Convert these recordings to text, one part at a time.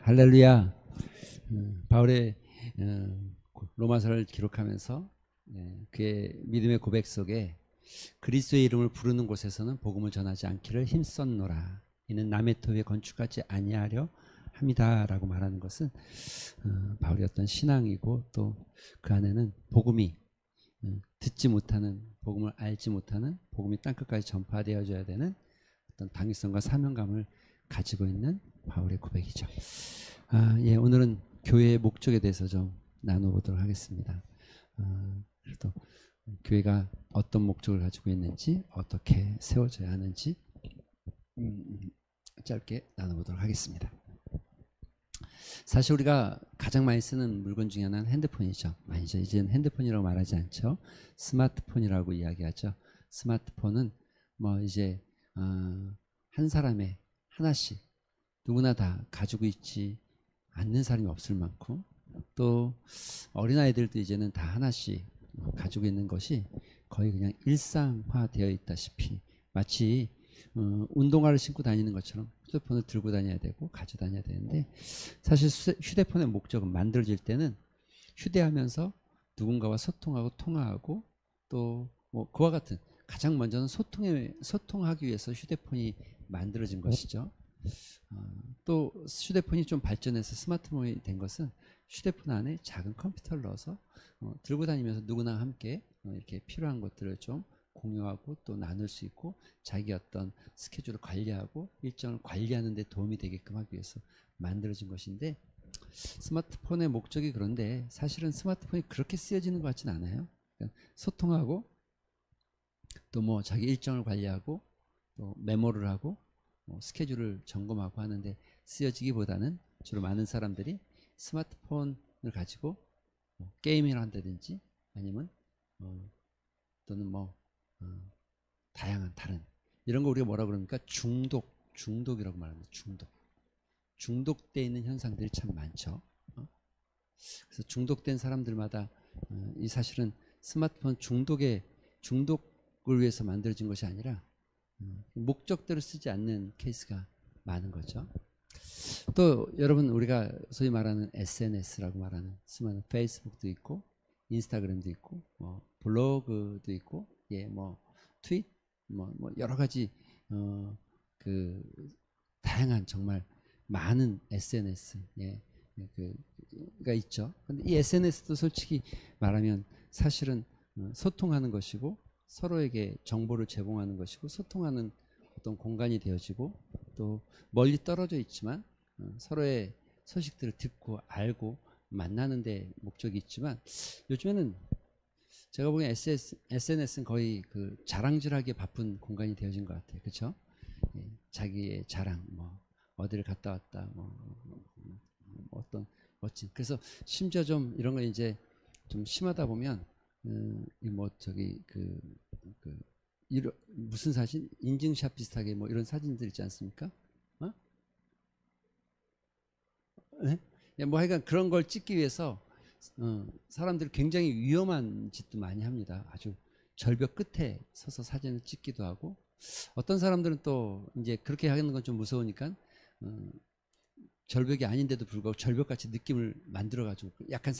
할렐루야. 바울의 로마서를 기록하면서 그의 믿음의 고백 속에 그리스도의 이름을 부르는 곳에서는 복음을 전하지 않기를 힘썼노라. 이는 남의 토에 건축하지 아니하려 합니다라고 말하는 것은 바울의 어떤 신앙이고 또 그 안에는 복음이 듣지 못하는, 복음을 알지 못하는, 복음이 땅끝까지 전파되어져야 되는 어떤 당위성과 사명감을 가지고 있는 바울의 고백이죠. 오늘은 교회의 목적에 대해서 좀 나눠보도록 하겠습니다. 그래도 교회가 어떤 목적을 가지고 있는지, 어떻게 세워져야 하는지 짧게 나눠보도록 하겠습니다. 사실 우리가 가장 많이 쓰는 물건 중에 하나는 핸드폰이죠. 아니죠. 이제는 핸드폰이라고 말하지 않죠. 스마트폰이라고 이야기하죠. 스마트폰은 뭐 이제 한 사람의 하나씩 누구나 다 가지고 있지 않는 사람이 없을 만큼, 또 어린아이들도 이제는 다 하나씩 가지고 있는 것이 거의 그냥 일상화되어 있다시피, 마치 운동화를 신고 다니는 것처럼 휴대폰을 들고 다녀야 되고 가지고 다녀야 되는데, 사실 휴대폰의 목적은 만들어질 때는 휴대하면서 누군가와 소통하고 통화하고 또 뭐 그와 같은, 가장 먼저는 소통하기 위해서 휴대폰이 만들어진 것이죠. 또 휴대폰이 좀 발전해서 스마트폰이 된 것은 휴대폰 안에 작은 컴퓨터를 넣어서 들고 다니면서 누구나 함께 이렇게 필요한 것들을 좀 공유하고 또 나눌 수 있고, 자기 어떤 스케줄을 관리하고 일정을 관리하는 데 도움이 되게끔 하기 위해서 만들어진 것인데, 스마트폰의 목적이 그런데 사실은 스마트폰이 그렇게 쓰여지는 것 같지는 않아요. 그러니까 소통하고 또 뭐 자기 일정을 관리하고 또 메모를 하고 스케줄을 점검하고 하는데 쓰여지기보다는 주로 많은 사람들이 스마트폰을 가지고 게임을 한다든지 아니면 또는 다양한 다른 이런 거 우리가 뭐라 그럽니까? 중독이라고 말합니다. 중독되어 있는 현상들이 참 많죠. 그래서 중독된 사람들마다 이 사실은 스마트폰 중독을 위해서 만들어진 것이 아니라 목적대로 쓰지 않는 케이스가 많은 거죠. 또 여러분, 우리가 소위 말하는 SNS라고 말하는 수많은 페이스북도 있고 인스타그램도 있고 블로그도 있고 트윗 여러 가지 그 다양한 정말 많은 SNS가 있죠. 근데 이 SNS도 솔직히 말하면 사실은 소통하는 것이고 서로에게 정보를 제공하는 것이고 소통하는 어떤 공간이 되어지고, 또 멀리 떨어져 있지만 서로의 소식들을 듣고 알고 만나는 데 목적이 있지만, 요즘에는 제가 보기엔 SNS는 거의 그 자랑질하기에 바쁜 공간이 되어진 것 같아요. 그렇죠? 자기의 자랑, 어디를 갔다 왔다, 어떤 멋진. 그래서 심지어 좀 이런 거 이제 좀 심하다 보면 무슨 사진? 인증샷 비슷하게 이런 사진들 있지 않습니까? 네? 하여간 그런 걸 찍기 위해서 사람들이 굉장히 위험한 짓도 많이 합니다. 아주 절벽 끝에 서서 사진을 찍기도 하고, 어떤 사람들은 또 이제 그렇게 하는 건 좀 무서우니까 절벽이 아닌데도 불구하고 절벽같이 느낌을 만들어가지고 약간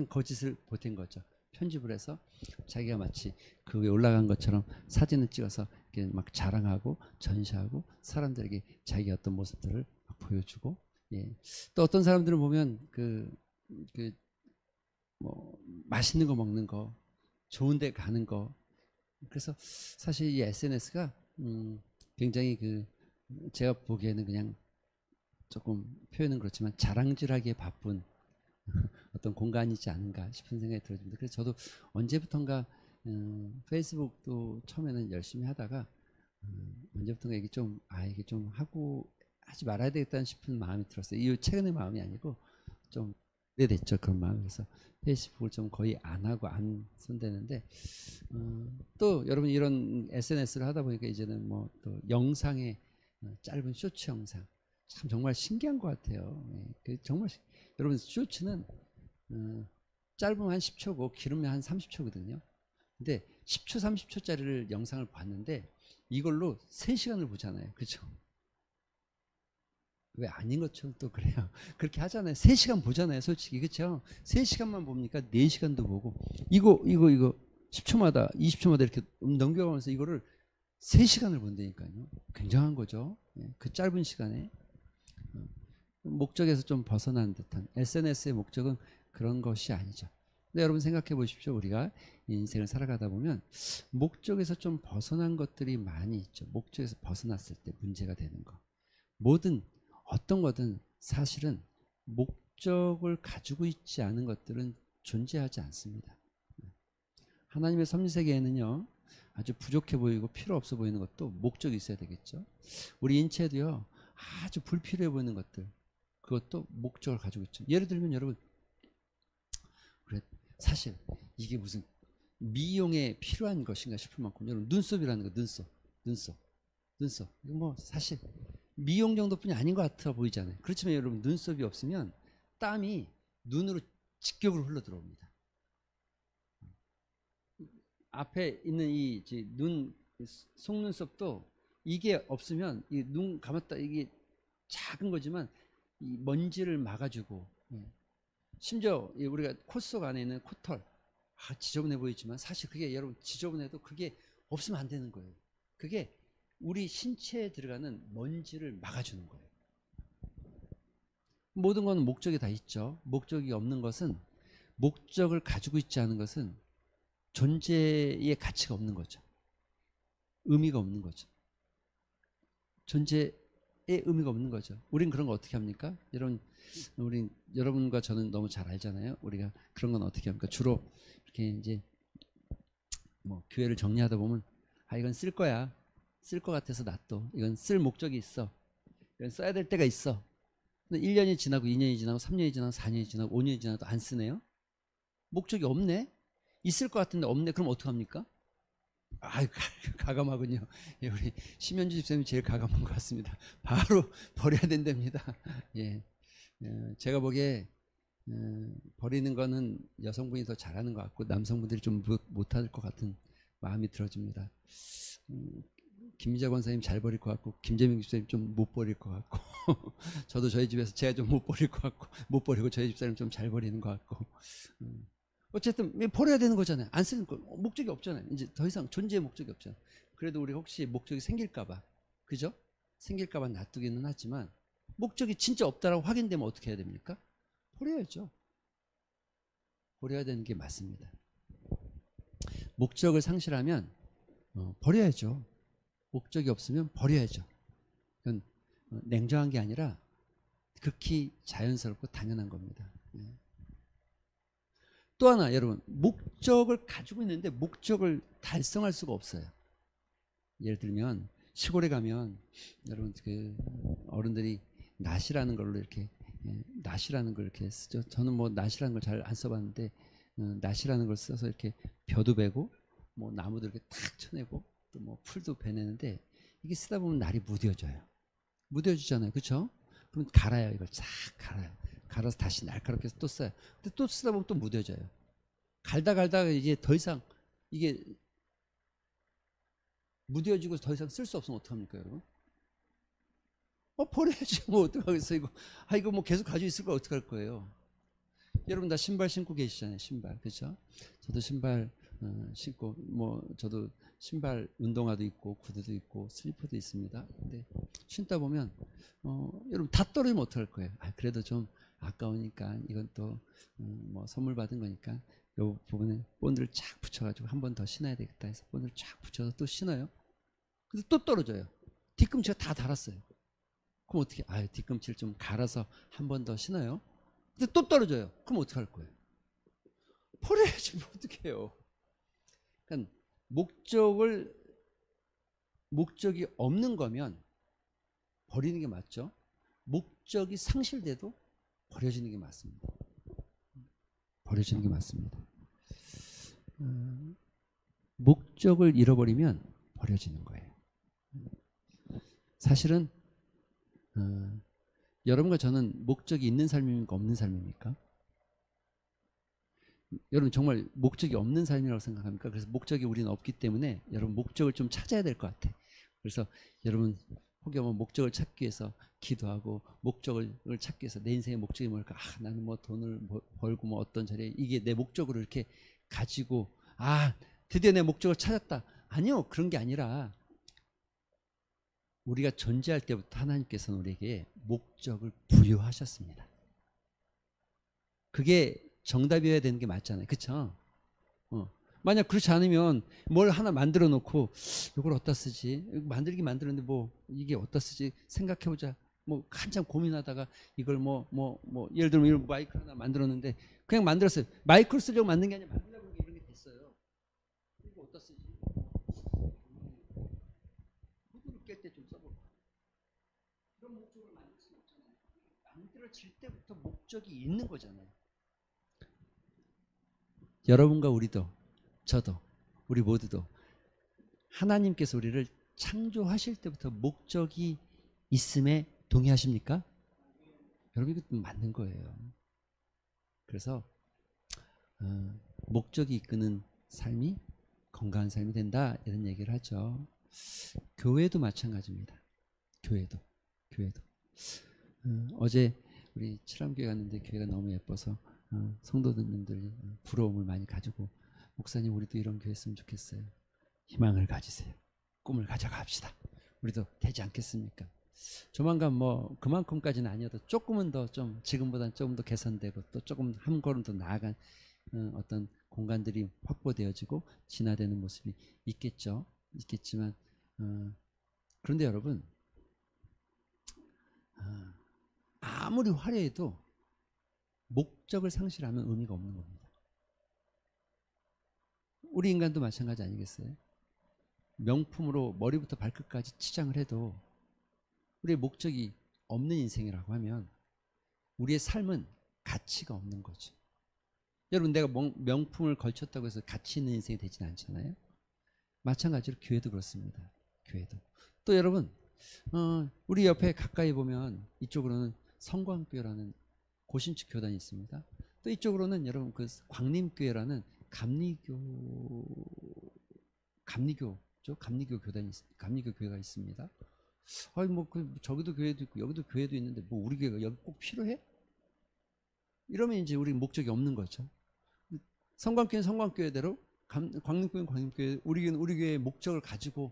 거짓을 보탠 거죠. 편집을 해서 자기가 마치 그 위에 올라간 것처럼 사진을 찍어서 이렇게 막 자랑하고 전시하고 사람들에게 자기 어떤 모습들을 막 보여주고, 또 어떤 사람들은 보면 맛있는 거 먹는 거, 좋은 데 가는 거. 그래서 사실 이 SNS가 굉장히 제가 보기에는 그냥 조금 표현은 그렇지만 자랑질하기에 바쁜 어떤 공간이지 않은가 싶은 생각이 들어집니다. 그래서 저도 언제부턴가 페이스북도 처음에는 열심히 하다가 언제부턴가 이게 좀 하지 말아야 되겠다는 싶은 마음이 들었어요. 이 최근의 마음이 아니고 좀 오래됐죠, 그런 마음이. 그래서 페이스북을 좀 거의 안 하고 안 손대는데, 또 여러분 이런 SNS를 하다 보니까 이제는 또 영상의 짧은 쇼츠 영상 참 정말 신기한 것 같아요. 정말 여러분, 쇼츠는 짧으면 한 10초고 길으면 한 30초거든요. 근데 10초, 30초짜리를 영상을 봤는데 이걸로 3시간을 보잖아요. 그렇죠? 왜 아닌 것처럼 또 그래요. 그렇게 하잖아요. 3시간 보잖아요. 솔직히. 그렇죠? 3시간만 봅니까? 4시간도 보고. 이거 10초마다 20초마다 이렇게 넘겨가면서 이거를 3시간을 본다니까요. 굉장한 거죠. 그 짧은 시간에. 목적에서 좀 벗어난 듯한, SNS의 목적은 그런 것이 아니죠. 근데 여러분 생각해 보십시오. 우리가 인생을 살아가다 보면 목적에서 좀 벗어난 것들이 많이 있죠. 목적에서 벗어났을 때 문제가 되는 거. 뭐든 어떤 거든 사실은 목적을 가지고 있지 않은 것들은 존재하지 않습니다. 하나님의 섭리세계에는요, 아주 부족해 보이고 필요 없어 보이는 것도 목적이 있어야 되겠죠. 우리 인체도요, 아주 불필요해 보이는 것들, 그것도 목적을 가지고 있죠. 예를 들면 여러분, 그래, 사실 이게 무슨 미용에 필요한 것인가 싶을 만큼, 여러분 눈썹이라는 거, 눈썹 이거 뭐 사실 미용 정도뿐이 아닌 것 같아 보이잖아요. 그렇지만 여러분 눈썹이 없으면 땀이 눈으로 직격으로 흘러 들어옵니다. 앞에 있는 이 눈 속눈썹도 이게 없으면 이 눈 감았다, 이게 작은 거지만 이 먼지를 막아주고, 심지어 우리가 콧 속 안에 있는 코털, 지저분해 보이지만 사실 그게 여러분 지저분해도 그게 없으면 안 되는 거예요. 그게 우리 신체에 들어가는 먼지를 막아주는 거예요. 모든 건 목적이 다 있죠. 목적이 없는 것은, 목적을 가지고 있지 않은 것은 존재의 가치가 없는 거죠. 의미가 없는 거죠. 존재의 의미가 없는 거죠. 우린 그런 거 어떻게 합니까? 여러분과 저는 너무 잘 알잖아요. 우리가 그런 건 어떻게 합니까? 주로 이렇게 이제 뭐 교회를 정리하다 보면, 이건 쓸 거야. 쓸 것 같아서 놔둬. 이건 쓸 목적이 있어. 이건 써야 될 때가 있어. 근데 1년이 지나고 2년이 지나고 3년이 지나고 4년이 지나고 5년이 지나도 안 쓰네요. 목적이 없네. 있을 것 같은데 없네. 그럼 어떡합니까? 가감하군요. 우리 심현주 집사님이 제일 가감한 것 같습니다. 바로 버려야 된답니다. 예. 제가 보기에 버리는 거는 여성분이 더 잘하는 것 같고 남성분들이 좀 못할 것 같은 마음이 들어집니다. 김미자 권사님 잘 버릴 것 같고 김재명 집사님 좀 못 버릴 것 같고 저도 저희 집에서 제가 좀 못 버릴 것 같고, 못 버리고 저희 집사님 좀 잘 버리는 것 같고, 어쨌든 버려야 되는 거잖아요. 안 쓰는 거 목적이 없잖아요. 이제 더 이상 존재의 목적이 없잖아요. 그래도 우리 혹시 목적이 생길까봐, 그죠? 생길까봐 놔두기는 하지만 목적이 진짜 없다라고 확인되면 어떻게 해야 됩니까? 버려야죠. 버려야 되는 게 맞습니다. 목적을 상실하면 버려야죠. 목적이 없으면 버려야죠. 그건 냉정한 게 아니라 극히 자연스럽고 당연한 겁니다. 또 하나, 여러분, 목적을 가지고 있는데 목적을 달성할 수가 없어요. 예를 들면 시골에 가면 여러분 그 어른들이 낫이라는 걸로 이렇게, 낫이라는 걸 이렇게 쓰죠. 저는 뭐 낫이라는 걸 잘 안 써봤는데, 낫이라는 걸 써서 이렇게 벼도 베고 뭐 나무도 이렇게 탁 쳐내고 또 뭐 풀도 베내는데, 이게 쓰다 보면 날이 무뎌져요. 무뎌지잖아요. 그렇죠? 그럼 갈아요. 이걸 싹 갈아요. 갈아서 다시 날카롭게 해서 또 써요. 근데 또 쓰다 보면 또 무뎌져요. 갈다가 이제 더 이상 이게 무뎌지고 더 이상 쓸 수 없으면 어떡합니까, 여러분? 버려야지. 뭐 어떡하겠어, 이거. 이거 뭐 계속 가지고 있을 거 어떡할 거예요. 여러분 다 신발 신고 계시잖아요. 신발. 그렇죠? 저도 신발 신고, 뭐 저도 신발 운동화도 있고 구두도 있고 슬리퍼도 있습니다. 근데 신다 보면 여러분 다 떨어지면 어떡할 거예요? 그래도 좀 아까우니까 이건 또 뭐 선물 받은 거니까 요 부분에 본드를 쫙 붙여가지고 한 번 더 신어야 되겠다 해서 본드를 쫙 붙여서 또 신어요. 근데 또 떨어져요. 뒤꿈치가 다 달았어요. 그럼 어떻게? 뒤꿈치를 좀 갈아서 한 번 더 신어요. 근데 또 떨어져요. 그럼 어떻게 할 거예요? 버려야지. 뭐 어떻게 해요? 그러니까 목적이 없는 거면 버리는 게 맞죠. 목적이 상실돼도 버려지는 게 맞습니다. 버려지는 게 맞습니다. 목적을 잃어버리면 버려지는 거예요. 사실은 여러분과 저는 목적이 있는 삶입니까, 없는 삶입니까? 여러분 정말 목적이 없는 삶이라고 생각합니까? 그래서 목적이 우리는 없기 때문에 여러분 목적을 좀 찾아야 될 것 같아. 그래서 여러분 혹여 뭐 목적을 찾기 위해서 기도하고 목적을 찾기 위해서 내 인생의 목적이 뭘까? 나는 뭐 돈을 벌고 뭐 어떤 자리에 이게 내 목적으로 이렇게 가지고 드디어 내 목적을 찾았다. 아니요. 그런 게 아니라 우리가 존재할 때부터 하나님께서는 우리에게 목적을 부여하셨습니다. 그게 정답이어야 되는 게 맞잖아요. 그렇죠? 만약 그렇지 않으면 뭘 하나 만들어 놓고 이걸 어디다 쓰지? 만들었는데 뭐 이게 어디다 쓰지? 생각해보자. 뭐 한참 고민하다가 이걸 예를 들면 이런 마이크 하나 만들었는데 그냥 만들었어요. 마이크를 쓰려고 만든 게 아니라 만들려고 이런 게 됐어요. 이거 어디다 쓰지? 후드를 깰 때 좀 써볼까? 그런 목적을 만들 수는 없잖아요. 만들어질 때부터 목적이 있는 거잖아요. 여러분과 우리도 저도 우리 모두도 하나님께서 우리를 창조하실 때부터 목적이 있음에 동의하십니까? 여러분 이거 맞는 거예요. 그래서 목적이 이끄는 삶이 건강한 삶이 된다 이런 얘기를 하죠. 교회도 마찬가지입니다. 교회도 어제 우리 칠암교회 갔는데 교회가 너무 예뻐서 성도님들이 부러움을 많이 가지고 목사님 우리도 이런 교회 했으면 좋겠어요. 희망을 가지세요. 꿈을 가져갑시다. 우리도 되지 않겠습니까? 조만간 뭐 그만큼까지는 아니어도 조금은 더 좀 지금보다는 조금 더 개선되고 또 조금 한 걸음 더 나아간 어떤 공간들이 확보되어지고 진화되는 모습이 있겠지만 그런데 여러분 아무리 화려해도 목적을 상실하면 의미가 없는 겁니다. 우리 인간도 마찬가지 아니겠어요? 명품으로 머리부터 발끝까지 치장을 해도 우리의 목적이 없는 인생이라고 하면 우리의 삶은 가치가 없는 거죠. 여러분 내가 명품을 걸쳤다고 해서 가치 있는 인생이 되지는 않잖아요. 마찬가지로 교회도 그렇습니다. 교회도. 또 여러분 우리 옆에 가까이 보면 이쪽으로는 성광교회라는 고신축 교단이 있습니다. 또 이쪽으로는 여러분 그 광림교회라는 감리교 교회가 있습니다. 저기도 교회도 있고 여기도 교회도 있는데 뭐 우리 교회가 여기 꼭 필요해? 이러면 이제 우리 목적이 없는 거죠. 성광교회는 성광교회대로 광림교회는 광림교회 우리 교회의 목적을 가지고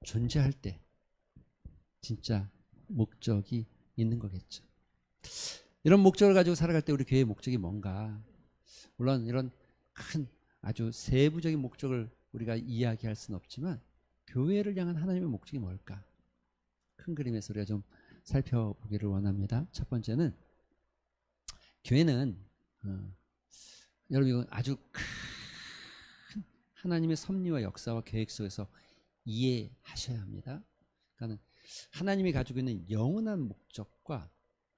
존재할 때 진짜 목적이 있는 거겠죠. 이런 목적을 가지고 살아갈 때 우리 교회의 목적이 뭔가 물론 이런 큰 아주 세부적인 목적을 우리가 이야기할 수는 없지만 교회를 향한 하나님의 목적이 뭘까? 큰 그림에서 우리가 좀 살펴보기를 원합니다. 첫 번째는 교회는 여러분 이건 아주 큰 하나님의 섭리와 역사와 계획 속에서 이해하셔야 합니다. 그러니까 하나님이 가지고 있는 영원한 목적과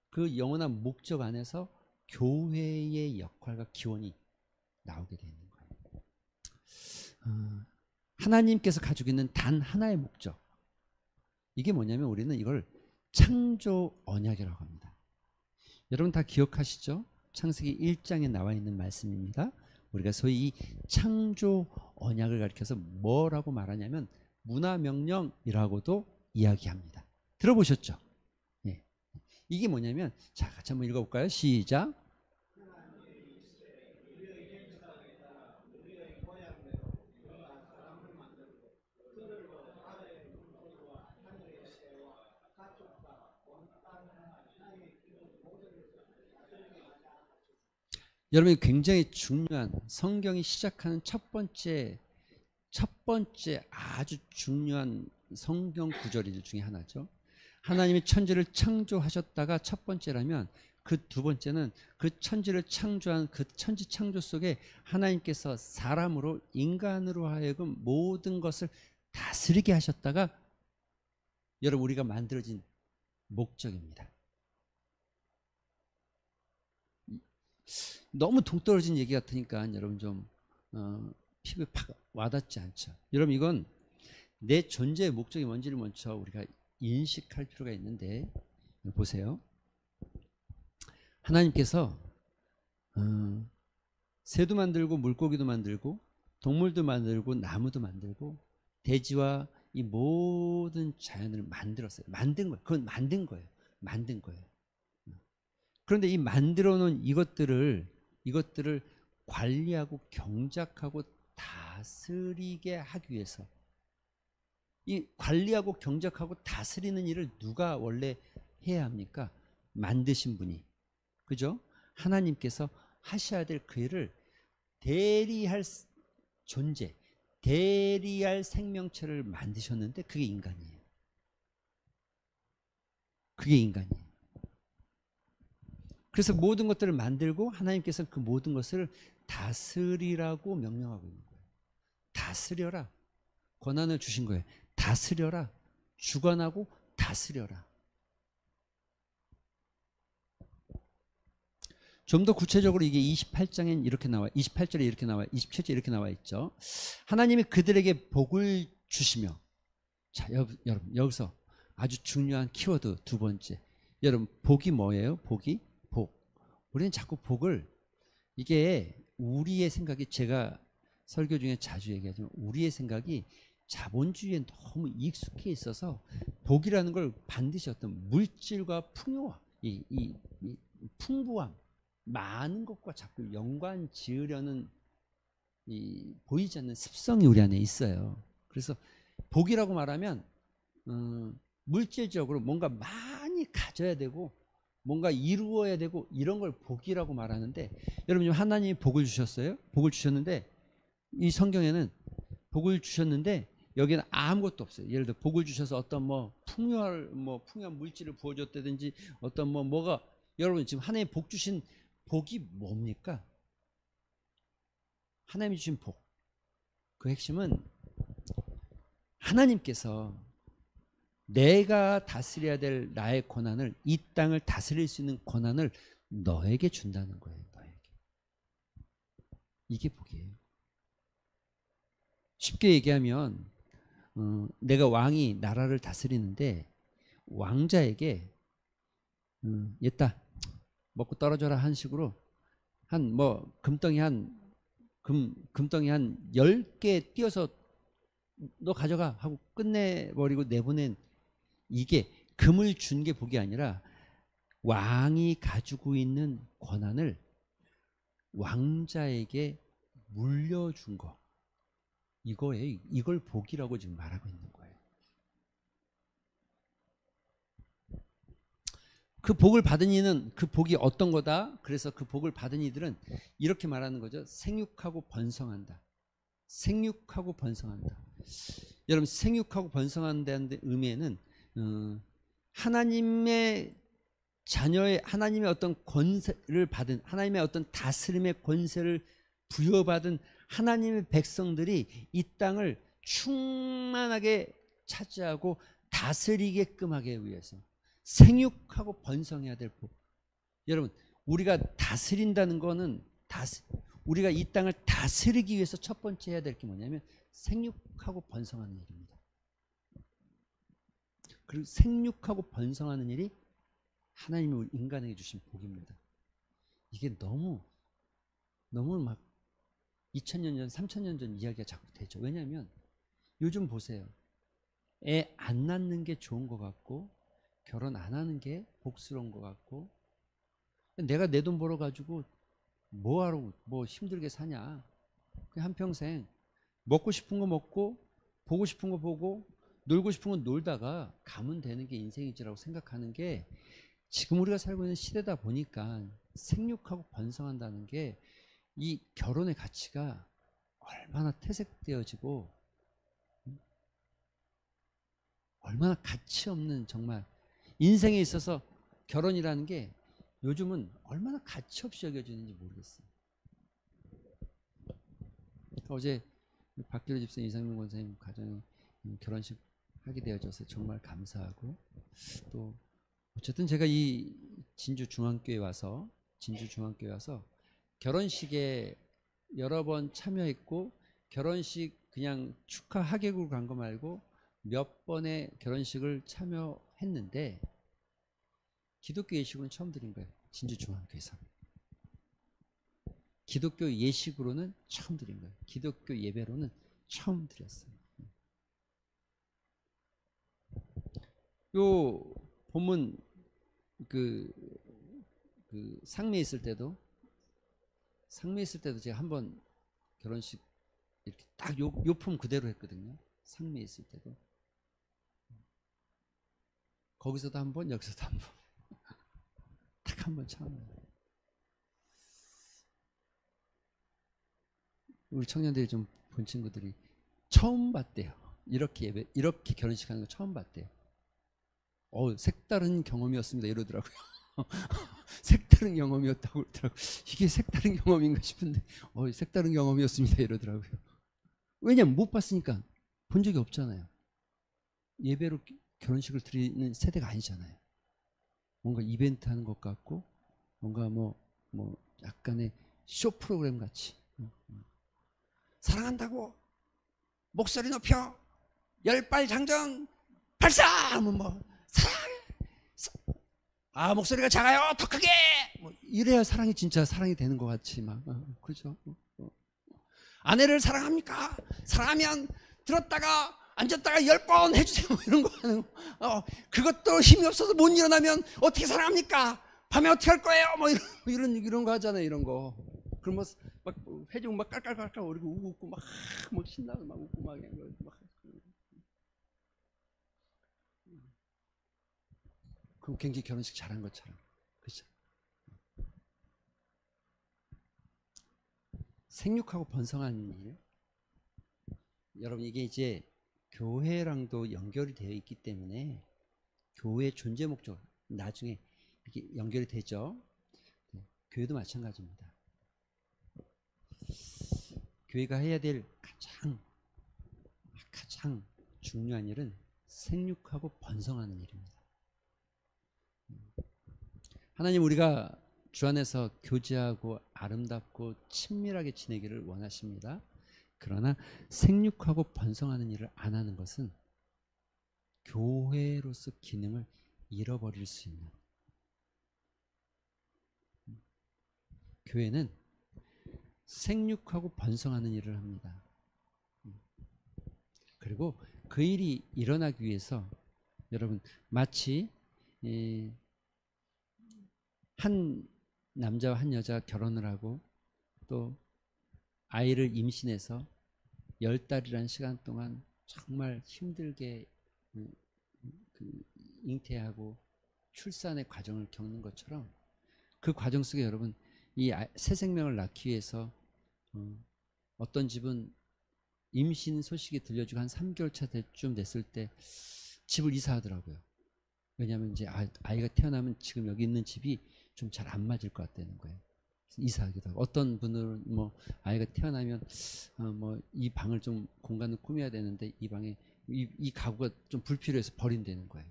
그 영원한 목적 안에서 교회의 역할과 기원이 나오게 되는 거예요. 하나님께서 가지고 있는 단 하나의 목적 이게 뭐냐면 우리는 이걸 창조 언약이라고 합니다. 여러분 다 기억하시죠? 창세기 1장에 나와 있는 말씀입니다. 우리가 소위 이 창조 언약을 가리켜서 뭐라고 말하냐면 문화명령이라고도 이야기합니다. 들어보셨죠? 예. 이게 뭐냐면 자 같이 한번 읽어볼까요? 시작. 여러분이 굉장히 중요한 성경이 시작하는 첫 번째 아주 중요한 성경 구절 중에 하나죠. 하나님이 천지를 창조하셨다가 첫 번째라면 그 두 번째는 그 천지를 창조한 그 천지 창조 속에 하나님께서 사람으로 인간으로 하여금 모든 것을 다스리게 하셨다가 여러분 우리가 만들어진 목적입니다. 너무 동떨어진 얘기 같으니까 여러분 좀 피부에 팍 와닿지 않죠. 여러분 이건 내 존재의 목적이 뭔지를 먼저 우리가 인식할 필요가 있는데 보세요. 하나님께서 새도 만들고 물고기도 만들고 동물도 만들고 나무도 만들고 돼지와 이 모든 자연을 만들었어요. 만든 거예요. 그건 만든 거예요. 만든 거예요. 그런데 이 만들어 놓은 이것들을 관리하고 경작하고 다스리게 하기 위해서, 이 관리하고 경작하고 다스리는 일을 누가 원래 해야 합니까? 만드신 분이. 그죠? 하나님께서 하셔야 될 그 일을 대리할 존재, 대리할 생명체를 만드셨는데 그게 인간이에요. 그게 인간이에요. 그래서 모든 것들을 만들고 하나님께서는 그 모든 것을 다스리라고 명령하고 있는 거예요. 다스려라. 권한을 주신 거예요. 다스려라. 주관하고 다스려라. 좀 더 구체적으로 이게 28장엔 이렇게 나와, 28절에 이렇게 나와, 27절에 이렇게 나와 있죠. 하나님이 그들에게 복을 주시며, 자, 여러분 여기서 아주 중요한 키워드 두 번째. 여러분 복이 뭐예요? 복이 복. 우리는 자꾸 복을, 이게 우리의 생각이, 제가 설교 중에 자주 얘기하지만 우리의 생각이 자본주의에 너무 익숙해 있어서 복이라는 걸 반드시 어떤 물질과 풍요와 이 풍부함, 많은 것과 자꾸 연관 지으려는 이 보이지 않는 습성이 우리 안에 있어요. 그래서 복이라고 말하면 물질적으로 뭔가 많이 가져야 되고 뭔가 이루어야 되고 이런 걸 복이라고 말하는데, 여러분 하나님이 복을 주셨어요. 복을 주셨는데 이 성경에는 복을 주셨는데 여기는 아무것도 없어요. 예를 들어 복을 주셔서 어떤 풍요한 물질을 부어줬다든지 어떤 뭐가, 여러분 지금 하나님 복 주신 복이 뭡니까? 하나님이 주신 복, 그 핵심은 하나님께서 내가 다스려야 될 나의 권한을, 이 땅을 다스릴 수 있는 권한을 너에게 준다는 거예요. 너에게. 이게 복이에요. 쉽게 얘기하면 내가 왕이 나라를 다스리는데 왕자에게 얘따 먹고 떨어져라 한 식으로 한 금덩이 한 10개 띄어서 너 가져가 하고 끝내버리고 내보낸, 이게 금을 준 게 복이 아니라 왕이 가지고 있는 권한을 왕자에게 물려준 거, 이거예요. 이걸 복이라고 지금 말하고 있는 거예요. 그 복을 받은 이는 그 복이 어떤 거다? 그래서 그 복을 받은 이들은 이렇게 말하는 거죠. 생육하고 번성한다. 생육하고 번성한다. 여러분 생육하고 번성한다는 의미에는 하나님의 자녀의, 하나님의 어떤 권세를 받은, 하나님의 어떤 다스림의 권세를 부여받은 하나님의 백성들이 이 땅을 충만하게 차지하고 다스리게끔 하기 위해서 생육하고 번성해야 될 복. 여러분 우리가 다스린다는 거는 우리가 이 땅을 다스리기 위해서 첫 번째 해야 될 게 뭐냐면 생육하고 번성하는 일입니다. 그리고 생육하고 번성하는 일이 하나님이 우리 인간에게 주신 복입니다. 이게 너무 막 2000년 전, 3000년 전 이야기가 자꾸 되죠. 왜냐하면 요즘 보세요. 애 안 낳는 게 좋은 것 같고 결혼 안 하는 게 복스러운 것 같고, 내가 내 돈 벌어가지고 뭐하러 힘들게 사냐. 그냥 한평생 먹고 싶은 거 먹고 보고 싶은 거 보고 놀고 싶은 거 놀다가 가면 되는 게 인생이지라고 생각하는 게 지금 우리가 살고 있는 시대다 보니까 생육하고 번성한다는 게 이 결혼의 가치가 얼마나 퇴색되어지고 얼마나 가치 없는, 정말 인생에 있어서 결혼이라는 게 요즘은 얼마나 가치 없이 여겨지는지 모르겠어요. 어제 박기로 집사님, 이상민 권사님 가정에 결혼식 하게 되어져서 정말 감사하고, 또 어쨌든 제가 이 진주 중앙교회 와서 결혼식에 여러 번 참여했고, 결혼식 그냥 축하 하객으로 간 거 말고 몇 번의 결혼식을 참여했는데 기독교 예식으로는 처음 드린 거예요. 진주 중앙교회에서. 기독교 예식으로는 처음 드린 거예요. 기독교 예배로는 처음 드렸어요. 요 본문 그 상미에 있을 때도 제가 한번 결혼식 이렇게 딱 요 품 그대로 했거든요. 상미에 있을 때도 거기서도 한번 여기서도 한번 딱 한번 처음. 우리 청년들이 좀 본 친구들이 처음 봤대요. 이렇게 결혼식 하는 거 처음 봤대요. 색다른 경험이었습니다 이러더라고요. 색다른 경험이었다고 그러더라고요. 이게 색다른 경험인가 싶은데 색다른 경험이었습니다 이러더라고요. 왜냐면 못 봤으니까. 본 적이 없잖아요. 예배로 결혼식을 드리는 세대가 아니잖아요. 뭔가 이벤트 하는 것 같고 뭔가 뭐 약간의 쇼 프로그램 같이 사랑한다고 목소리 높여 열발 장정 발사 하면 뭐 사랑해 목소리가 작아요 더 크게 이래야 사랑이 진짜 사랑이 되는 것 같이 막 그렇죠. 아내를 사랑합니까? 사랑하면 들었다가 앉았다가 10번 해주세요 이런 거 하는 거. 그것도 힘이 없어서 못 일어나면 어떻게 사랑합니까? 밤에 어떻게 할 거예요? 뭐 이런 거 하잖아요. 이런 거. 그럼 막 해주고 막 깔깔깔깔 거리고 웃고 막 신나서 막 웃고 막 그럼 굉장히 결혼식 잘한 것처럼. 그렇죠? 생육하고 번성하는 일. 여러분 이게 이제 교회랑도 연결이 되어 있기 때문에 교회의 존재 목적 나중에 이렇게 연결이 되죠. 교회도 마찬가지입니다. 교회가 해야 될 가장 중요한 일은 생육하고 번성하는 일입니다. 하나님 우리가 주 안에서 교제하고 아름답고 친밀하게 지내기를 원하십니다. 그러나 생육하고 번성하는 일을 안 하는 것은 교회로서 기능을 잃어버릴 수 있는. 교회는 생육하고 번성하는 일을 합니다. 그리고 그 일이 일어나기 위해서 여러분 마치 한 남자와 한 여자가 결혼을 하고 또 아이를 임신해서 10달이라는 시간 동안 정말 힘들게 잉태하고 출산의 과정을 겪는 것처럼 그 과정 속에 여러분 이 새 생명을 낳기 위해서 어떤 집은 임신 소식이 들려주고 한 3개월 차쯤 됐을 때 집을 이사하더라고요. 왜냐하면 이제 아이가 태어나면 지금 여기 있는 집이 좀 잘 안 맞을 것 같다는 거예요. 이사하기도 하고 어떤 분들은 뭐 아이가 태어나면 뭐 이 방을 좀 공간을 꾸며야 되는데 이 방에 이 가구가 좀 불필요해서 버린다는 거예요.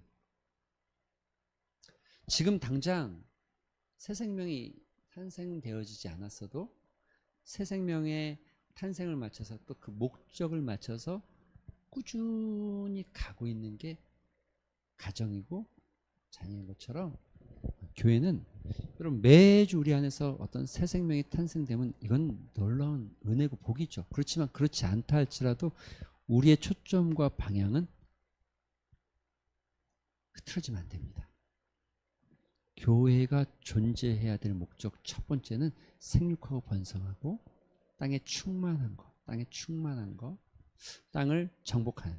지금 당장 새 생명이 탄생되어지지 않았어도 새 생명의 탄생을 맞춰서 또 그 목적을 맞춰서 꾸준히 가고 있는 게 가정이고 자녀인 것처럼 교회는 여러분 매주 우리 안에서 어떤 새 생명이 탄생되면 이건 놀라운 은혜고 복이죠. 그렇지만 그렇지 않다 할지라도 우리의 초점과 방향은 흐트러지면 안 됩니다. 교회가 존재해야 될 목적 첫 번째는 생육하고 번성하고 땅에 충만한 거, 땅을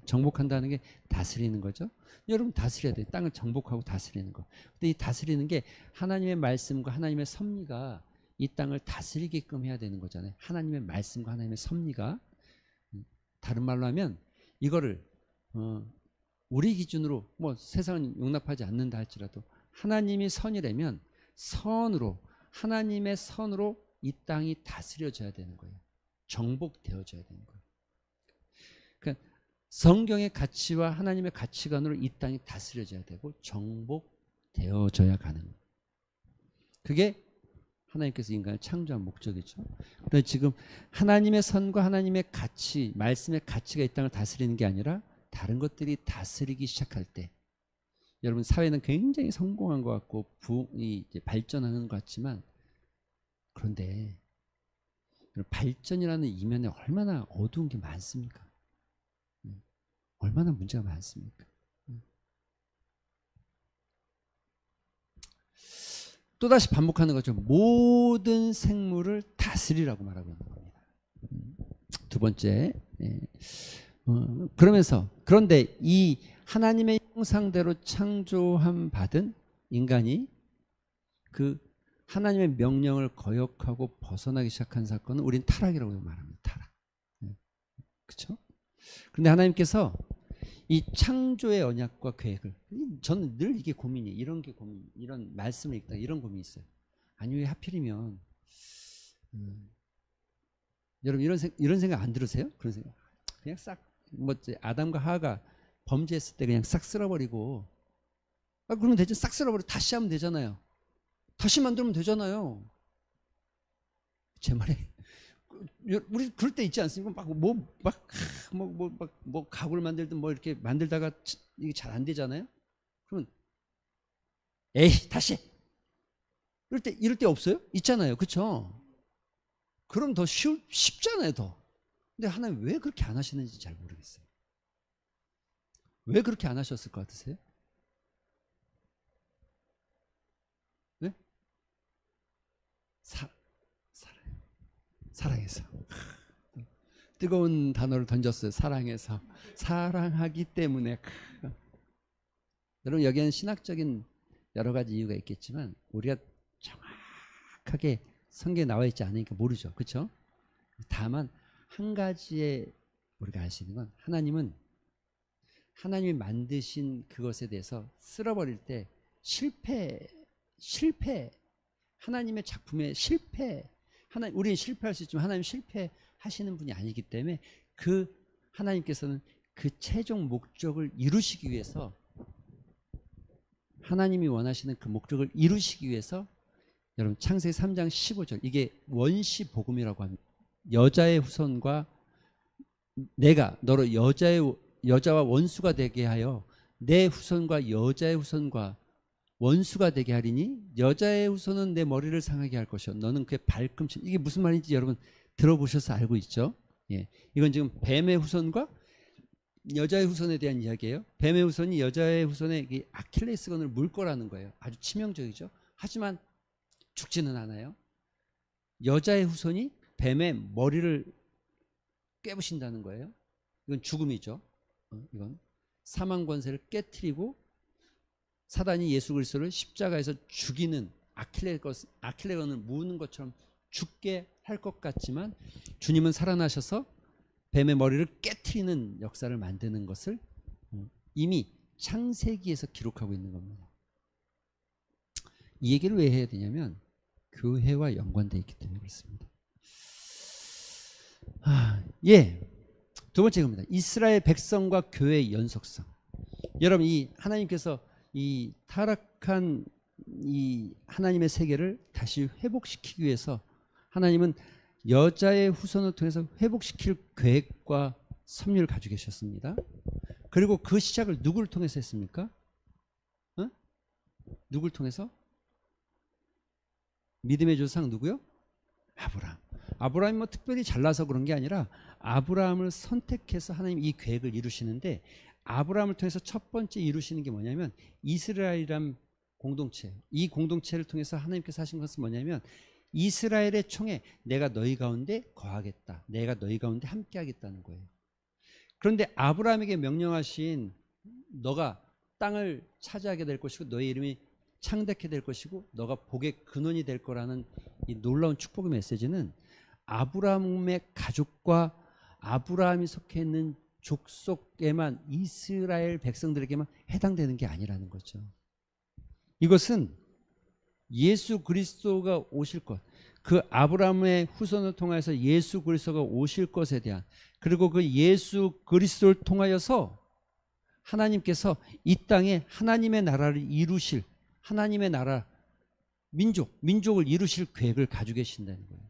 정복한다는 게 다스리는 거죠. 여러분 다스려야 돼요. 땅을 정복하고 다스리는 거. 근데 이 다스리는 게 하나님의 말씀과 하나님의 섭리가 이 땅을 다스리게끔 해야 되는 거잖아요. 하나님의 말씀과 하나님의 섭리가. 다른 말로 하면 이거를 우리 기준으로 뭐 세상은 용납하지 않는다 할지라도 하나님이 선이라면 하나님의 선으로 이 땅이 다스려져야 되는 거예요. 정복되어져야 되는 거예요. 그러니까 성경의 가치와 하나님의 가치관으로 이 땅이 다스려져야 되고 정복되어져야 가는 거예요. 그게 하나님께서 인간을 창조한 목적이죠. 그런데 지금 하나님의 선과 하나님의 가치, 말씀의 가치가 이 땅을 다스리는 게 아니라 다른 것들이 다스리기 시작할 때 여러분 사회는 굉장히 성공한 것 같고 이제 발전하는 것 같지만 그런데 발전이라는 이면에 얼마나 어두운 게 많습니까? 얼마나 문제가 많습니까? 또다시 반복하는 거죠. 모든 생물을 다스리라고 말하고 있는 겁니다. 두 번째, 그러면서 그런데 이 하나님의 형상대로 창조함 받은 인간이 그 하나님의 명령을 거역하고 벗어나기 시작한 사건은 우린 타락이라고 말합니다. 타락. 그렇죠? 그런데 하나님께서 이 창조의 언약과 계획을, 저는 늘 이게 고민이에요. 이런 게 고민, 이런 말씀을 읽다 이런 고민이 있어요. 아니 왜 하필이면 여러분 이런 생각 안 들으세요? 그런 생각 그냥 싹 뭐 아담과 하와가 범죄했을 때 그냥 싹 쓸어버리고 그러면 되죠. 싹 쓸어버리고 다시 하면 되잖아요. 다시 만들면 되잖아요. 제 말에 우리 그럴 때 있지 않습니까? 뭐 가구를 만들든 뭐 이렇게 만들다가 이게 잘 안 되잖아요. 그러면 에이 다시 이럴 때 없어요? 있잖아요. 그렇죠? 그럼 더 쉽잖아요. 더. 근데 하나님 왜 그렇게 안 하시는지 잘 모르겠어요. 왜 그렇게 안 하셨을 것 같으세요? 네? 사랑해서. 뜨거운 단어를 던졌어요. 사랑해서. 사랑하기 때문에. 여러분 여기에는 신학적인 여러 가지 이유가 있겠지만 우리가 정확하게 성경에 나와 있지 않으니까 모르죠. 그렇죠? 다만 한 가지에 우리가 알 수 있는 건 하나님이 만드신 그것에 대해서 쓸어버릴 때 실패 하나님의 작품에 우리는 실패할 수 있지만 하나님 실패하시는 분이 아니기 때문에 그 하나님께서는 그 최종 목적을 이루시기 위해서 하나님이 원하시는 그 목적을 이루시기 위해서 여러분 창세기 3장 15절 이게 원시 복음이라고 합니다. 여자의 후손과 내가 너로 여자와 원수가 되게 하여 내 후손과 여자의 후손과 원수가 되게 하리니 여자의 후손은 내 머리를 상하게 할 것이요 너는 그의 발꿈치. 이게 무슨 말인지 여러분 들어보셔서 알고 있죠? 예, 이건 지금 뱀의 후손과 여자의 후손에 대한 이야기예요. 뱀의 후손이 여자의 후손의 아킬레스건을 물 거라는 거예요. 아주 치명적이죠. 하지만 죽지는 않아요. 여자의 후손이 뱀의 머리를 깨부신다는 거예요. 이건 죽음이죠. 이건 사망 권세를 깨트리고 사단이 예수 그리스도를 십자가에서 죽이는 아킬레건을 무는 것처럼 죽게 할 것 같지만 주님은 살아나셔서 뱀의 머리를 깨트리는 역사를 만드는 것을 이미 창세기에서 기록하고 있는 겁니다. 이 얘기를 왜 해야 되냐면 교회와 연관되어 있기 때문에 그렇습니다. 두 번째 겁니다. 이스라엘 백성과 교회의 연속성. 여러분 이 하나님께서 이 타락한 이 하나님의 세계를 다시 회복시키기 위해서 하나님은 여자의 후손을 통해서 회복시킬 계획과 섭리를 가지고 계셨습니다. 그리고 그 시작을 누구를 통해서 했습니까? 누구를 통해서? 믿음의 조상 누구요? 아브라함이 뭐 특별히 잘나서 그런 게 아니라 아브라함을 선택해서 하나님 이 계획을 이루시는데 아브라함을 통해서 첫 번째 이루시는 게 뭐냐면 이스라엘이란 공동체, 이 공동체를 통해서 하나님께서 하신 것은 뭐냐면 이스라엘의 총에 내가 너희 가운데 거하겠다, 내가 너희 가운데 함께 하겠다는 거예요. 그런데 아브라함에게 명령하신 너가 땅을 차지하게 될 것이고 너의 이름이 창대케 될 것이고 너가 복의 근원이 될 거라는 이 놀라운 축복의 메시지는 아브라함의 가족과 아브라함이 속해 있는 족속에만 이스라엘 백성들에게만 해당되는 게 아니라는 거죠. 이것은 예수 그리스도가 오실 것, 그 아브라함의 후손을 통해서 예수 그리스도가 오실 것에 대한, 그리고 그 예수 그리스도를 통하여서 하나님께서 이 땅에 하나님의 나라를 이루실, 하나님의 나라 민족을 이루실 계획을 가지고 계신다는 거예요.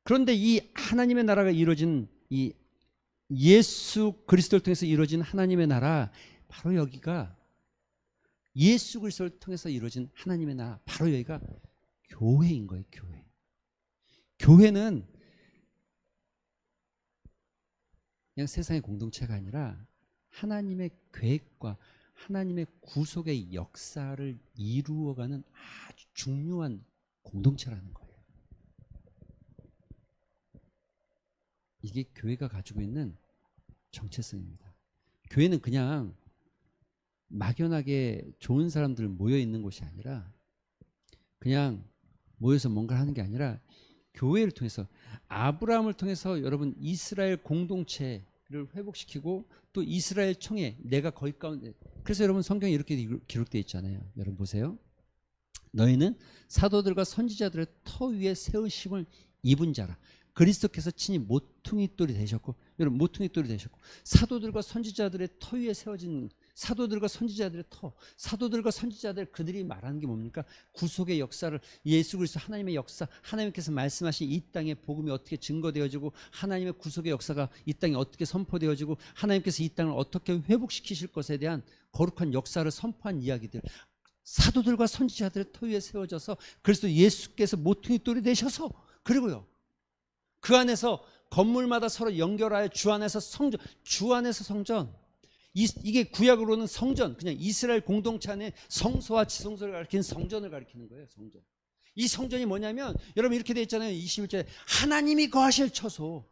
그런데 이 하나님의 나라가 이루어진 이 예수 그리스도를 통해서 이루어진 하나님의 나라, 바로 여기가 예수 그리스도를 통해서 이루어진 하나님의 나라, 바로 여기가 교회인 거예요. 교회는 그냥 세상의 공동체가 아니라 하나님의 계획과 하나님의 구속의 역사를 이루어가는 아주 중요한 공동체라는 거예요. 이게 교회가 가지고 있는 정체성입니다. 교회는 그냥 막연하게 좋은 사람들 모여 있는 곳이 아니라, 그냥 모여서 뭔가 하는 게 아니라, 교회를 통해서, 아브라함을 통해서 여러분 이스라엘 공동체를 회복시키고, 또 이스라엘 총회, 내가 거기 가운데. 그래서 여러분 성경에 이렇게 기록되어 있잖아요. 여러분 보세요. 너희는 사도들과 선지자들의 터 위에 세우심을 입은 자라. 그리스도께서 친히 모퉁이 돌이 되셨고, 여러분 모퉁이 돌이 되셨고, 사도들과 선지자들의 터 위에 세워진, 사도들과 선지자들의 터, 사도들과 선지자들, 그들이 말하는 게 뭡니까? 구속의 역사를, 예수 그리스도 하나님의 역사, 하나님께서 말씀하신 이 땅에 복음이 어떻게 증거되어지고, 하나님의 구속의 역사가 이 땅에 어떻게 선포되어지고, 하나님께서 이 땅을 어떻게 회복시키실 것에 대한 거룩한 역사를 선포한 이야기들, 사도들과 선지자들의 터 위에 세워져서 그리스도 예수께서 모퉁이 돌이 되셔서, 그리고요 그 안에서 건물마다 서로 연결하여 주 안에서 성전, 주 안에서 성전, 이게 구약으로는 성전, 그냥 이스라엘 공동체 안에 성소와 지성소를 가리키는 성전을 가리키는 거예요. 성전. 이 성전이 뭐냐면 여러분 이렇게 되어 있잖아요. 21절에 하나님이 거하실 처소.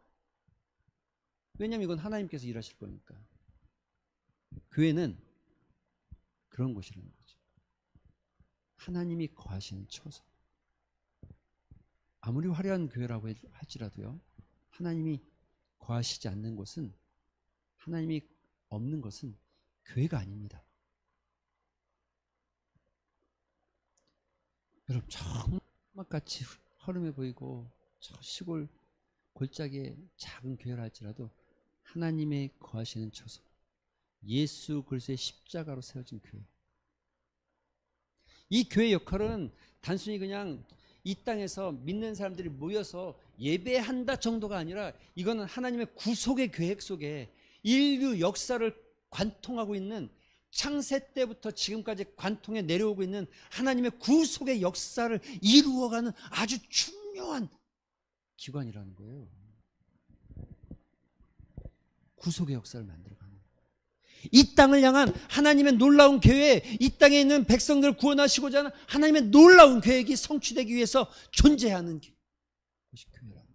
왜냐하면 이건 하나님께서 일하실 거니까. 교회는 그런 곳이라는 거죠. 하나님이 거하시는 처소. 아무리 화려한 교회라고 할지라도요, 하나님이 거하시지 않는 곳은, 하나님이 없는 것은 교회가 아닙니다. 여러분 정말 같이 허름해 보이고 저 시골 골짜기에 작은 교회라 할지라도 하나님의 거하시는 처소, 예수 그리스도의 십자가로 세워진 교회. 이 교회의 역할은 단순히 그냥 이 땅에서 믿는 사람들이 모여서 예배한다 정도가 아니라, 이거는 하나님의 구속의 계획 속에 인류 역사를 관통하고 있는, 창세 때부터 지금까지 관통해 내려오고 있는 하나님의 구속의 역사를 이루어가는 아주 중요한 기관이라는 거예요. 구속의 역사를 만들어가는, 이 땅을 향한 하나님의 놀라운 계획, 이 땅에 있는 백성들을 구원하시고자 하는 하나님의 놀라운 계획이 성취되기 위해서 존재하는 것이 교회라는 거예요.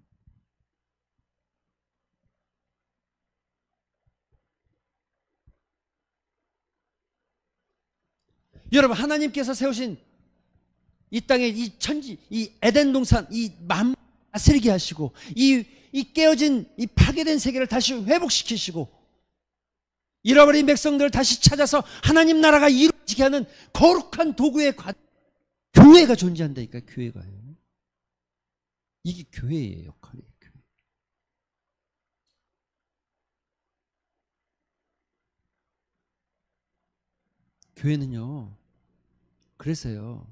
여러분 하나님께서 세우신 이 땅의 이 천지, 이 에덴 동산, 이 만물을 다스리게 하시고, 이 깨어진 이 파괴된 세계를 다시 회복시키시고, 잃어버린 백성들을 다시 찾아서 하나님 나라가 이루어지게 하는 거룩한 도구의 교회가 존재한다니까. 교회가요. 이게 교회의 역할이에요. 교회. 교회는요, 그래서요,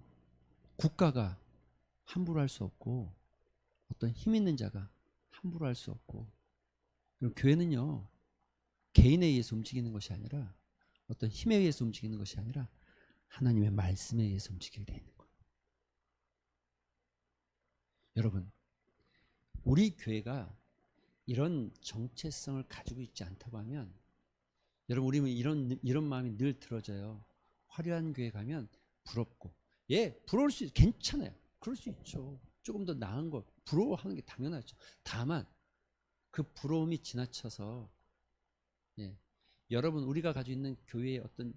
국가가 함부로 할 수 없고, 어떤 힘 있는 자가 함부로 할 수 없고, 그리고 교회는요 개인에 의해서 움직이는 것이 아니라, 어떤 힘에 의해서 움직이는 것이 아니라 하나님의 말씀에 의해서 움직이게 되는 거예요. 여러분, 우리 교회가 이런 정체성을 가지고 있지 않다고 하면, 여러분 우리는 이런 마음이 늘 들어져요. 화려한 교회 가면 부럽고, 부러울 수 괜찮아요. 그럴 수 있죠. 조금 더 나은 거 부러워하는 게 당연하죠. 다만 그 부러움이 지나쳐서, 여러분 우리가 가지고 있는 교회의 어떤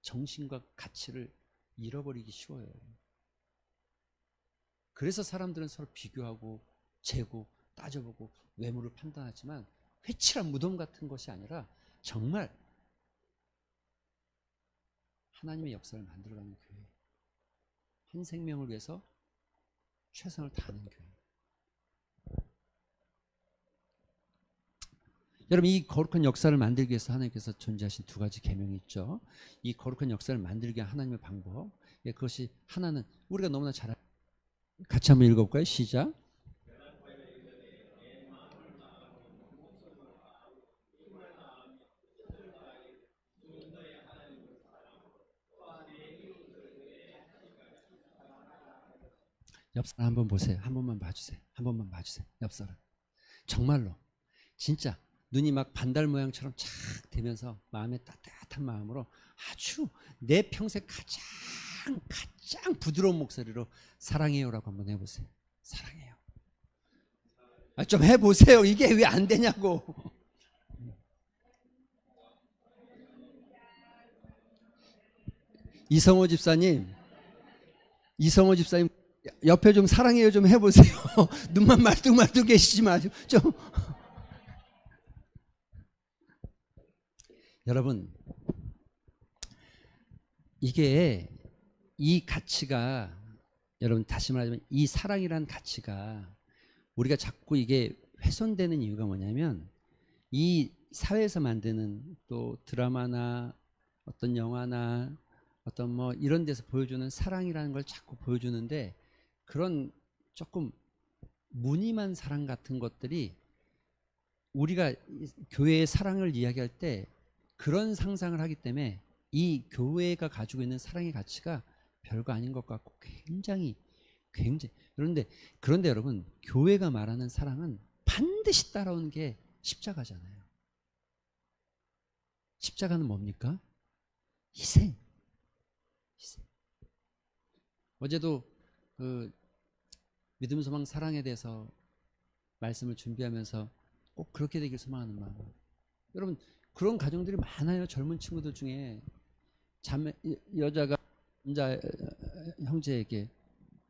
정신과 가치를 잃어버리기 쉬워요. 그래서 사람들은 서로 비교하고 재고 따져보고 외모를 판단하지만, 회칠한 무덤 같은 것이 아니라 정말 하나님의 역사를 만들어가는 교회, 한 생명을 위해서 최선을 다하는 교회. 여러분 이 거룩한 역사를 만들기 위해서 하나님께서 존재하신 두 가지 계명이 있죠. 이 거룩한 역사를 만들기 위한 하나님의 방법, 그것이 하나는 우리가 너무나 잘 같이 한번 읽어볼까요? 시작. 옆 사람 한번 보세요. 한 번만 봐주세요. 한 번만 봐주세요. 옆 사람. 정말로 진짜 눈이 막 반달 모양처럼 착 되면서 마음에 따뜻한 마음으로 아주 내 평생 가장 부드러운 목소리로 사랑해요라고 한번 해보세요. 사랑해요. 좀 해보세요. 이게 왜 안 되냐고. 이성호 집사님 옆에 좀 사랑해요 좀 해보세요. 눈만 말뚝말뚝 계시지 마시고 좀. 여러분, 이게 이 가치가, 여러분 다시 말하자면 이 사랑이란 가치가 우리가 자꾸 이게 훼손되는 이유가 뭐냐면, 이 사회에서 만드는 또 드라마나 어떤 영화나 어떤 뭐 이런 데서 보여주는 사랑이라는 걸 자꾸 보여주는데, 그런 조금 무늬만 사랑 같은 것들이 우리가 교회의 사랑을 이야기할 때 그런 상상을 하기 때문에 이 교회가 가지고 있는 사랑의 가치가 별거 아닌 것 같고 굉장히 그런데 여러분, 교회가 말하는 사랑은 반드시 따라오는 게 십자가잖아요. 십자가는 뭡니까? 희생. 어제도 그 믿음, 소망, 사랑에 대해서 말씀을 준비하면서 꼭 그렇게 되길 소망하는 마음. 여러분, 그런 가정들이 많아요. 젊은 친구들 중에 여자가 남자 형제에게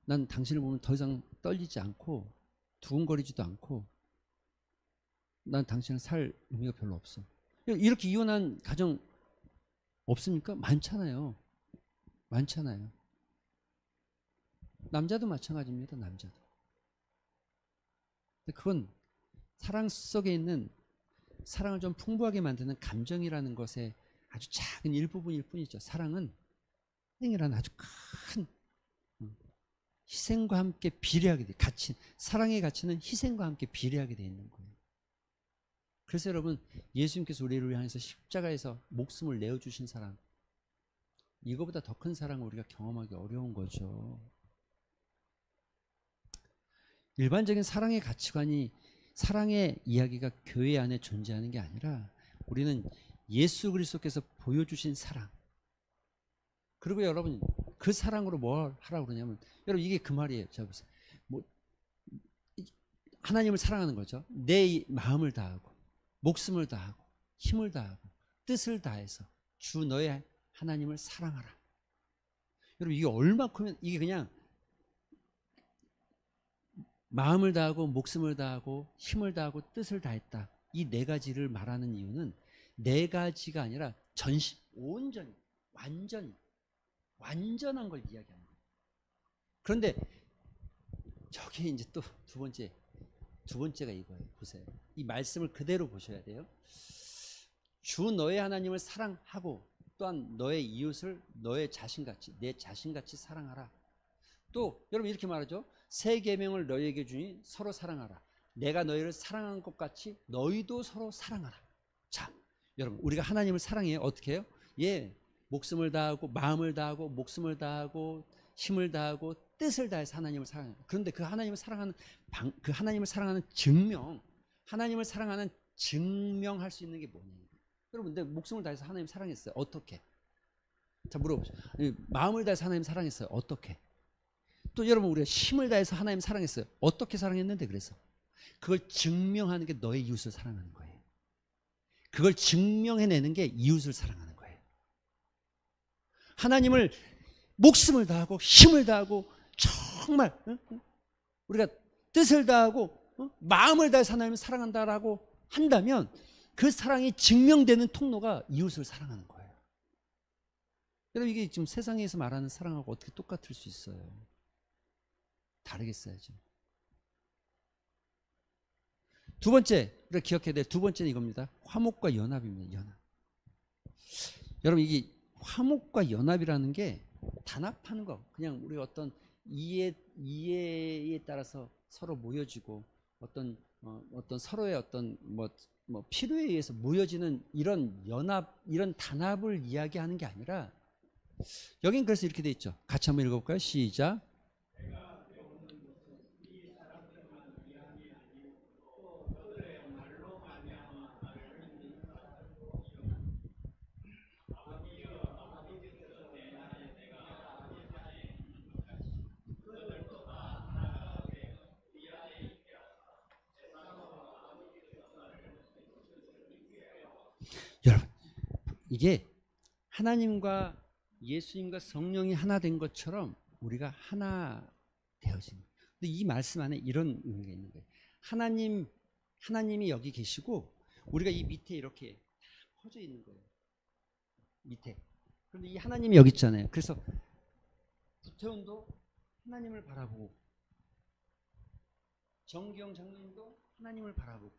난 당신을 보면 더 이상 떨리지 않고 두근거리지도 않고 난 당신을 살 의미가 별로 없어. 이렇게 이혼한 가정 없습니까? 많잖아요. 남자도 마찬가지입니다. 남자도. 근데 그건 사랑 속에 있는, 사랑을 좀 풍부하게 만드는 감정이라는 것의 아주 작은 일부분일 뿐이죠. 사랑은 희생이라는 아주 큰 희생과 함께 비례하게 돼. 사랑의 가치는 희생과 함께 비례하게 되어 있는 거예요. 그래서 여러분, 예수님께서 우리를 향해서 십자가에서 목숨을 내어주신 사랑, 이거보다 더 큰 사랑을 우리가 경험하기 어려운 거죠. 일반적인 사랑의 가치관이, 사랑의 이야기가 교회 안에 존재하는 게 아니라 우리는 예수 그리스도께서 보여주신 사랑, 그리고 여러분 그 사랑으로 뭘 하라고 그러냐면, 여러분 이게 그 말이에요. 자 보세요. 뭐 하나님을 사랑하는 거죠. 내 마음을 다하고 목숨을 다하고 힘을 다하고 뜻을 다해서 주 너의 하나님을 사랑하라. 여러분 이게 얼마큼은, 이게 그냥 마음을 다하고 목숨을 다하고 힘을 다하고 뜻을 다했다, 이 네 가지를 말하는 이유는 네 가지가 아니라 온전히 완전한 걸 이야기하는 거예요. 그런데 저게 이제 또 두 번째가 이거예요. 보세요. 이 말씀을 그대로 보셔야 돼요. 주 너의 하나님을 사랑하고 또한 너의 이웃을 너의 자신같이, 내 자신같이 사랑하라. 또 여러분 이렇게 말하죠. 새 계명을 너희에게 주니 서로 사랑하라. 내가 너희를 사랑한 것 같이 너희도 서로 사랑하라. 자, 여러분 우리가 하나님을 사랑해요. 어떻게 해요? 예, 목숨을 다하고 마음을 다하고 목숨을 다하고 힘을 다하고 뜻을 다해서 하나님을 사랑해요. 그런데 그 하나님을 사랑하는 그 하나님을 사랑하는 하나님을 사랑하는 증명할 수 있는 게 뭐냐? 여러분, 내 목숨을 다해서 하나님 사랑했어요. 어떻게? 자, 물어보세요. 마음을 다해서 하나님 사랑했어요. 어떻게? 또 여러분, 우리가 힘을 다해서 하나님 사랑했어요. 어떻게 사랑했는데? 그래서 그걸 증명하는 게 너의 이웃을 사랑하는 거예요. 그걸 증명해내는 게 이웃을 사랑하는 거예요. 하나님을 목숨을 다하고 힘을 다하고 정말 우리가 뜻을 다하고 마음을 다해서 하나님을 사랑한다라고 한다면 그 사랑이 증명되는 통로가 이웃을 사랑하는 거예요. 여러분 이게 지금 세상에서 말하는 사랑하고 어떻게 똑같을 수 있어요? 다르겠어야죠. 두 번째, 우리가 기억해야 될 두 번째는 이겁니다. 화목과 연합입니다. 연합. 여러분 이게 화목과 연합이라는 게 단합하는 거, 그냥 우리 어떤 이해에 따라서 서로 모여지고 어떤 서로의 어떤 뭐 필요에 의해서 모여지는 이런 연합, 이런 단합을 이야기하는 게 아니라, 여긴 그래서 이렇게 돼 있죠. 같이 한번 읽어볼까요? 시작. 이게 하나님과 예수님과 성령이 하나 된 것처럼 우리가 하나 되어진 거예요. 근데 이 말씀 안에 이런 의미가 있는 거예요. 하나님이 여기 계시고 우리가 이 밑에 이렇게 퍼져 있는 거예요. 밑에. 그런데 이 하나님이 여기 있잖아요. 그래서 구태원도 하나님을 바라보고, 정기영 장로님도 하나님을 바라보고,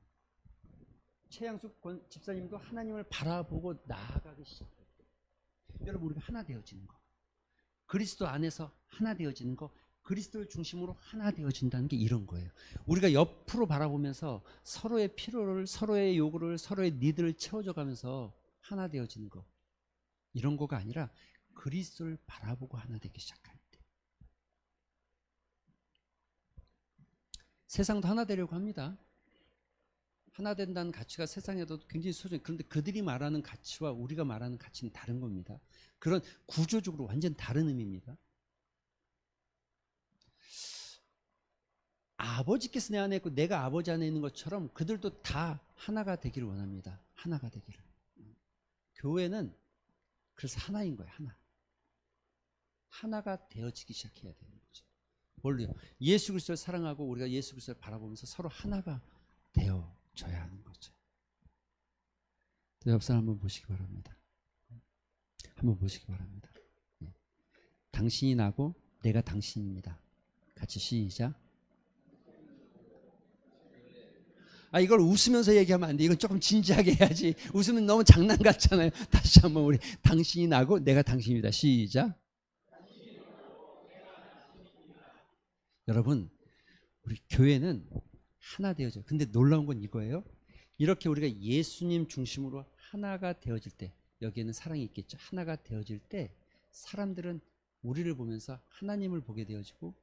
최양숙 집사님도 하나님을 바라보고 나아가기 시작해요. 여러분, 우리가 하나 되어지는 거, 그리스도 안에서 하나 되어지는 거, 그리스도를 중심으로 하나 되어진다는 게 이런 거예요. 우리가 옆으로 바라보면서 서로의 필요를, 서로의 요구를, 서로의 니드를 채워줘 가면서 하나 되어지는 거, 이런 거가 아니라 그리스도를 바라보고 하나 되기 시작할 때. 세상도 하나 되려고 합니다. 하나 된다는 가치가 세상에도 굉장히 소중해요. 그런데 그들이 말하는 가치와 우리가 말하는 가치는 다른 겁니다. 그런 구조적으로 완전 다른 의미입니다. 아버지께서 내 안에 있고 내가 아버지 안에 있는 것처럼 그들도 다 하나가 되기를 원합니다. 하나가 되기를. 교회는 그래서 하나인 거예요. 하나가 되어지기 시작해야 되는 거죠. 뭘로요? 예수 그리스도를 사랑하고 우리가 예수 그리스도를 바라보면서 서로 하나가 되어져야 하는 거죠. 옆 사람 한번 보시기 바랍니다. 한번 보시기 바랍니다. 당신이 나고 내가 당신입니다. 같이 시작. 이걸 웃으면서 얘기하면 안 돼. 이건 조금 진지하게 해야지. 웃으면 너무 장난 같잖아요. 다시 한번 우리 당신이 나고 내가 당신입니다. 시작. 여러분, 우리 교회는 하나 되어져요. 근데 놀라운 건 이거예요. 이렇게 우리가 예수님 중심으로 하나가 되어질 때, 여기에는 사랑이 있겠죠. 하나가 되어질 때 사람들은 우리를 보면서 하나님을 보게 되어지고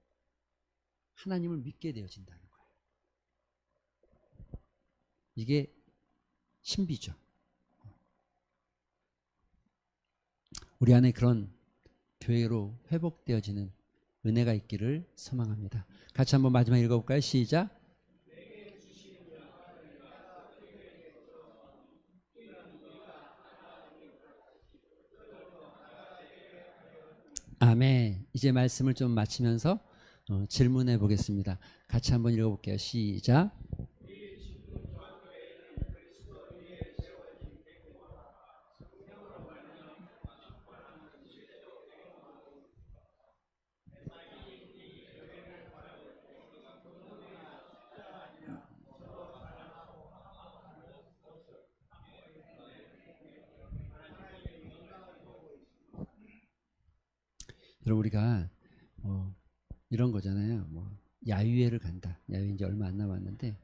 하나님을 믿게 되어진다는 거예요. 이게 신비죠. 우리 안에 그런 교회로 회복되어지는 은혜가 있기를 소망합니다. 같이 한번 마지막 읽어볼까요? 시작. 아멘. 이제 말씀을 좀 마치면서 질문해 보겠습니다. 같이 한번 읽어볼게요. 시작. 여러분, 우리가 이런 거잖아요. 야유회를 간다. 야유회 이제 얼마 안 남았는데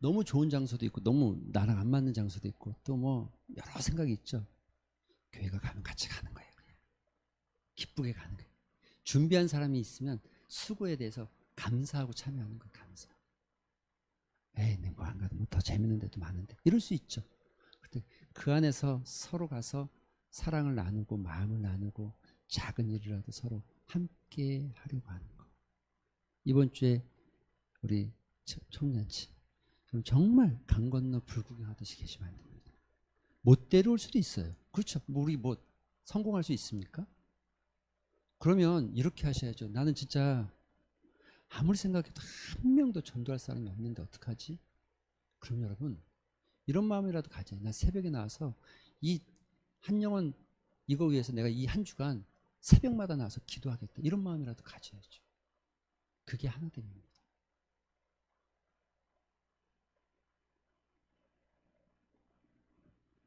너무 좋은 장소도 있고 너무 나랑 안 맞는 장소도 있고 또 여러 생각이 있죠. 교회가 가면 같이 가는 거예요. 그냥 기쁘게 가는 거예요. 준비한 사람이 있으면 수고에 대해서 감사하고 참여하는 거예요. 감사. 내가 안 가도 더 재밌는 데도 많은데 이럴 수 있죠. 근데 그 안에서 서로 가서 사랑을 나누고 마음을 나누고 작은 일이라도 서로 함께 하려고 하는 거. 이번 주에 우리 청년치 정말 강 건너 불구경하듯이 계시면 안 됩니다. 못 데려올 수도 있어요. 그렇죠. 우리 성공할 수 있습니까? 그러면 이렇게 하셔야죠. 나는 진짜 아무리 생각해도 한 명도 전도할 사람이 없는데 어떡하지? 그럼 여러분 이런 마음이라도 가져요. 나 새벽에 나와서 이 한 영혼 이거 위해서 내가 이 한 주간 새벽마다 나와서 기도하겠다. 이런 마음이라도 가져야죠. 그게 하나됨입니다.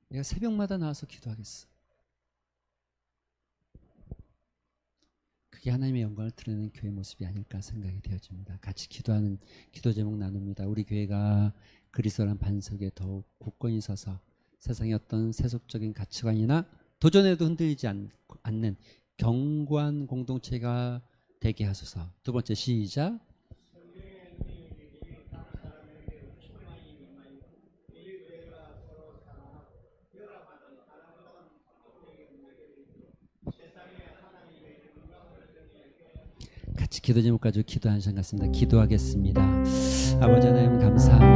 내가 새벽마다 나와서 기도하겠어. 그게 하나님의 영광을 드러내는 교회 모습이 아닐까 생각이 되어집니다. 같이 기도하는 기도 제목 나눕니다. 우리 교회가 그리스도란 반석에 더욱 굳건히 서서 세상의 어떤 세속적인 가치관이나 도전에도 흔들리지 않는 견고한 공동체가 되게 하소서. 두 번째 시작. 같이 기도 제목 가지고 기도하는 시간 같습니다. 기도하겠습니다. 아버지 하나님 감사합니다.